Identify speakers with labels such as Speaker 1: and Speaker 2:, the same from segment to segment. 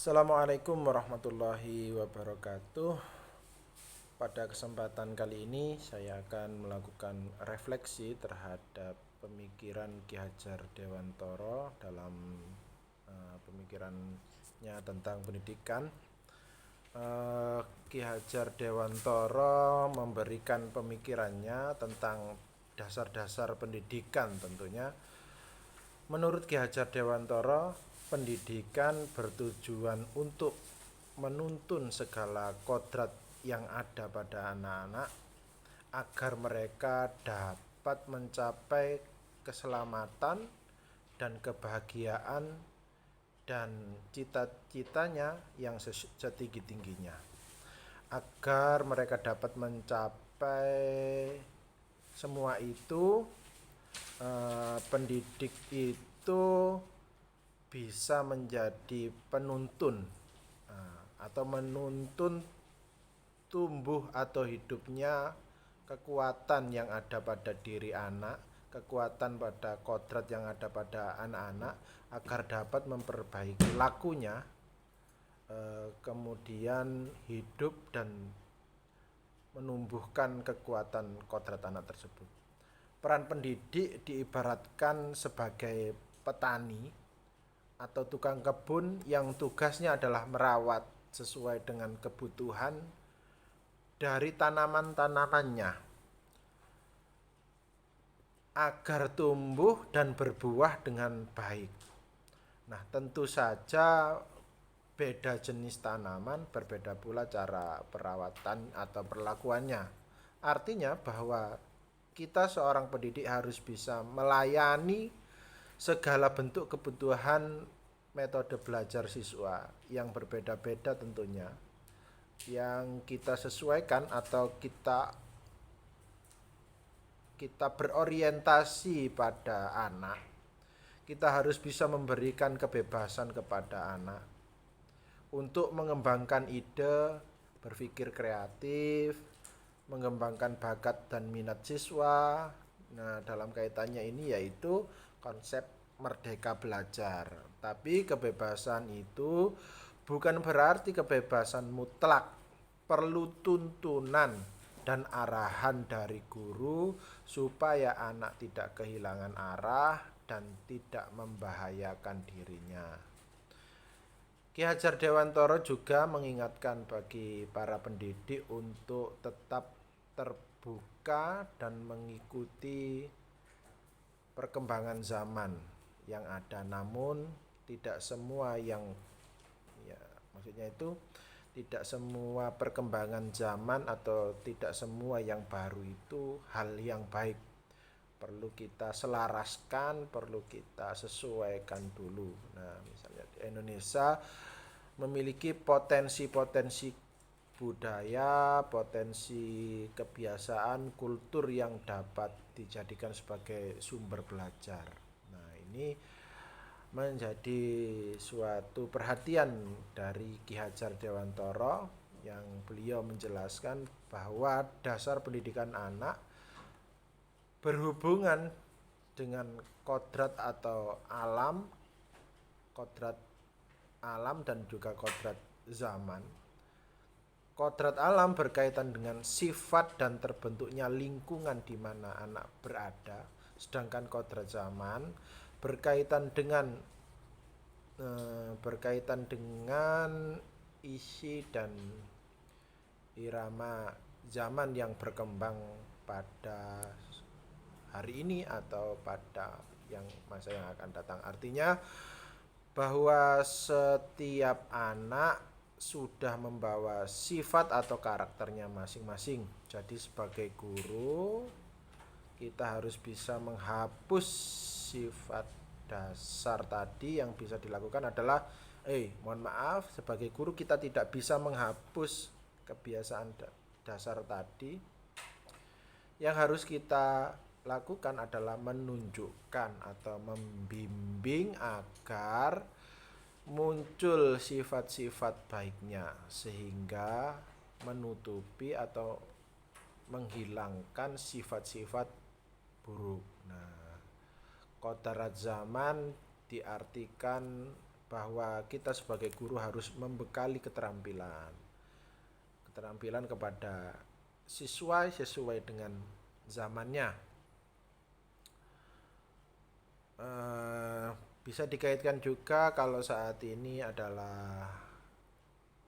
Speaker 1: Assalamualaikum warahmatullahi wabarakatuh. Pada kesempatan kali ini saya akan melakukan refleksi terhadap pemikiran Ki Hajar Dewantara dalam pemikirannya tentang pendidikan. Ki Hajar Dewantara memberikan pemikirannya tentang dasar-dasar pendidikan tentunya. Menurut Ki Hajar Dewantara, pendidikan bertujuan untuk menuntun segala kodrat yang ada pada anak-anak agar mereka dapat mencapai keselamatan dan kebahagiaan dan cita-citanya yang setinggi-tingginya, agar mereka dapat mencapai semua itu. Pendidik itu bisa menjadi penuntun atau menuntun tumbuh atau hidupnya kekuatan yang ada pada diri anak, kekuatan pada kodrat yang ada pada anak-anak agar dapat memperbaiki lakunya, kemudian hidup dan menumbuhkan kekuatan kodrat anak tersebut. Peran pendidik diibaratkan sebagai petani atau tukang kebun yang tugasnya adalah merawat sesuai dengan kebutuhan dari tanaman-tanamannya agar tumbuh dan berbuah dengan baik. Nah, tentu saja beda jenis tanaman, berbeda pula cara perawatan atau perlakuannya. Artinya bahwa kita seorang pendidik harus bisa melayani segala bentuk kebutuhan metode belajar siswa yang berbeda-beda tentunya, yang kita sesuaikan atau kita berorientasi pada anak. Kita harus bisa memberikan kebebasan kepada anak untuk mengembangkan ide, berpikir kreatif, mengembangkan bakat dan minat siswa. Nah, dalam kaitannya ini yaitu konsep merdeka belajar. Tapi kebebasan itu bukan berarti kebebasan mutlak. Perlu tuntunan dan arahan dari guru supaya anak tidak kehilangan arah dan tidak membahayakan dirinya. Ki Hajar Dewantara juga mengingatkan bagi para pendidik untuk tetap terbuka dan mengikuti perkembangan zaman yang ada, namun tidak semua yang maksudnya itu tidak semua perkembangan zaman atau tidak semua yang baru itu hal yang baik. Perlu kita selaraskan, perlu kita sesuaikan dulu. Nah, misalnya di Indonesia memiliki potensi-potensi budaya, potensi kebiasaan, kultur yang dapat dijadikan sebagai sumber belajar. Nah, ini menjadi suatu perhatian dari Ki Hajar Dewantara yang beliau menjelaskan bahwa dasar pendidikan anak berhubungan dengan kodrat atau kodrat alam dan juga kodrat zaman. Kodrat alam berkaitan dengan sifat dan terbentuknya lingkungan di mana anak berada, sedangkan kodrat zaman berkaitan dengan isi dan irama zaman yang berkembang pada hari ini atau pada masa yang akan datang. Artinya bahwa setiap anak sudah membawa sifat atau karakternya masing-masing. Jadi sebagai guru kita harus bisa menghapus sifat dasar tadi. Yang bisa dilakukan adalah mohon maaf, sebagai guru kita tidak bisa menghapus kebiasaan dasar tadi. Yang harus kita lakukan adalah menunjukkan atau membimbing agar muncul sifat-sifat baiknya sehingga menutupi atau menghilangkan sifat-sifat buruk. Nah, kodrat zaman diartikan bahwa kita sebagai guru harus membekali keterampilan kepada siswa sesuai dengan zamannya. Bisa dikaitkan juga kalau saat ini adalah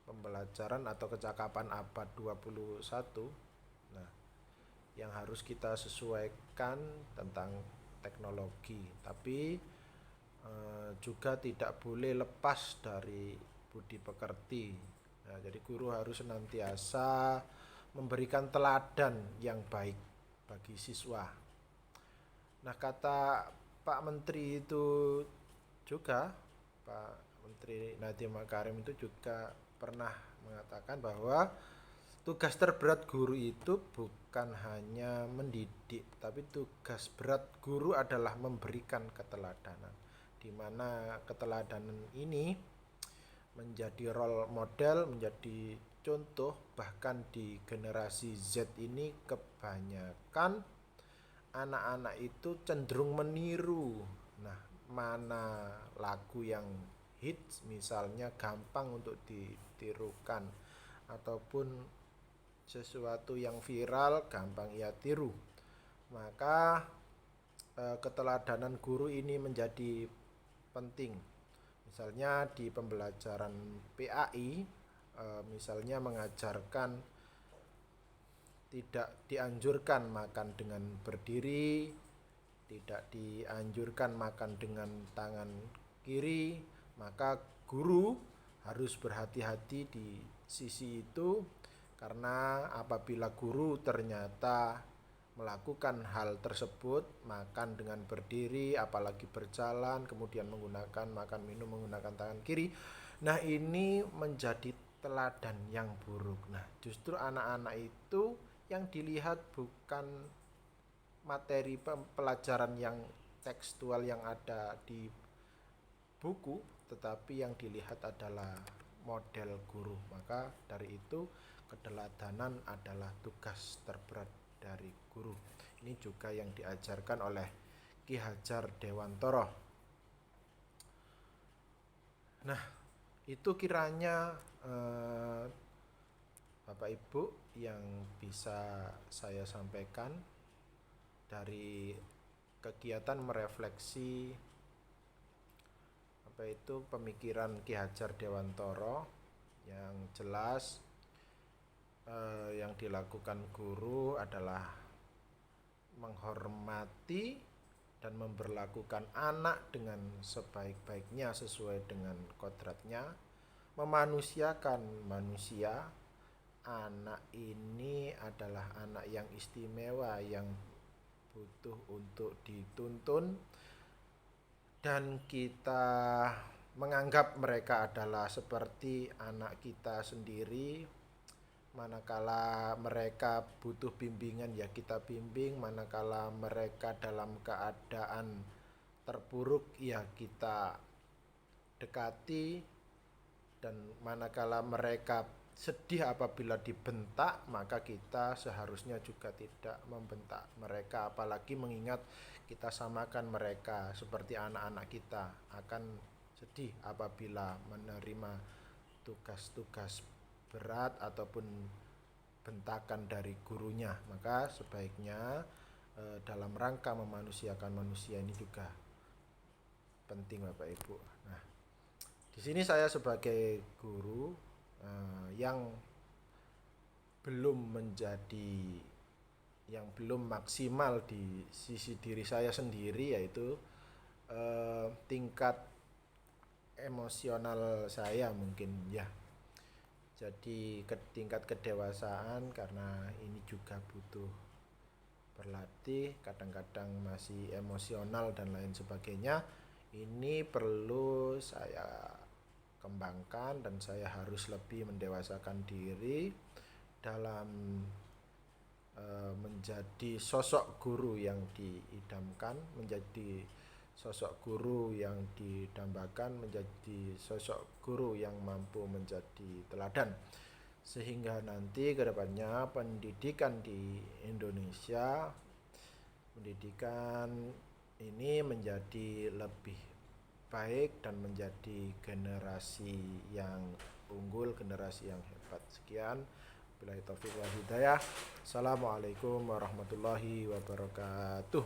Speaker 1: pembelajaran atau kecakapan abad 21. Nah, yang harus kita sesuaikan tentang teknologi, tapi juga tidak boleh lepas dari budi pekerti. Nah, jadi guru harus senantiasa memberikan teladan yang baik bagi siswa. Nah, kata Pak Menteri itu juga, Pak Menteri Nadiem Makarim itu juga pernah mengatakan bahwa tugas terberat guru itu bukan hanya mendidik, tapi tugas berat guru adalah memberikan keteladanan, di mana keteladanan ini menjadi role model, menjadi contoh. Bahkan di generasi Z ini kebanyakan anak-anak itu cenderung meniru. Nah, mana lagu yang hits misalnya gampang untuk ditirukan, ataupun sesuatu yang viral gampang ia tiru. Maka keteladanan guru ini menjadi penting. Misalnya di pembelajaran PAI, misalnya mengajarkan tidak dianjurkan makan dengan berdiri, tidak dianjurkan makan dengan tangan kiri, maka guru harus berhati-hati di sisi itu, karena apabila guru ternyata melakukan hal tersebut, makan dengan berdiri, apalagi berjalan, kemudian makan minum menggunakan tangan kiri, nah ini menjadi teladan yang buruk. Nah, justru anak-anak itu yang dilihat bukan materi pelajaran yang tekstual yang ada di buku, tetapi yang dilihat adalah model guru. Maka dari itu keteladanan adalah tugas terberat dari guru. Ini juga yang diajarkan oleh Ki Hajar Dewantara. Nah, itu kiranya Bapak Ibu yang bisa saya sampaikan dari kegiatan merefleksi pemikiran Ki Hajar Dewantara. Yang jelas yang dilakukan guru adalah menghormati dan memperlakukan anak dengan sebaik-baiknya sesuai dengan kodratnya, memanusiakan manusia. Anak ini adalah anak yang istimewa, yang butuh untuk dituntun, dan kita menganggap mereka adalah seperti anak kita sendiri. Manakala mereka butuh bimbingan, ya kita bimbing. Manakala mereka dalam keadaan terpuruk, ya kita dekati. Dan manakala mereka sedih apabila dibentak, maka kita seharusnya juga tidak membentak mereka. Apalagi mengingat kita samakan mereka seperti anak-anak kita, akan sedih apabila menerima tugas-tugas berat ataupun bentakan dari gurunya. Maka sebaiknya dalam rangka memanusiakan manusia ini juga penting, Bapak Ibu. Nah, di sini saya sebagai guru yang belum maksimal di sisi diri saya sendiri, yaitu tingkat emosional saya mungkin ya. Jadi tingkat kedewasaan, karena ini juga butuh berlatih, kadang-kadang masih emosional dan lain sebagainya. Ini perlu saya kembangkan, dan saya harus lebih mendewasakan diri dalam menjadi sosok guru yang diidamkan, menjadi sosok guru yang didambakan, menjadi sosok guru yang mampu menjadi teladan, sehingga nanti kedepannya pendidikan di Indonesia, pendidikan ini menjadi lebih baik dan menjadi generasi yang unggul, generasi yang hebat. Sekian, billahi taufiq wal hidayah. Assalamualaikum warahmatullahi wabarakatuh.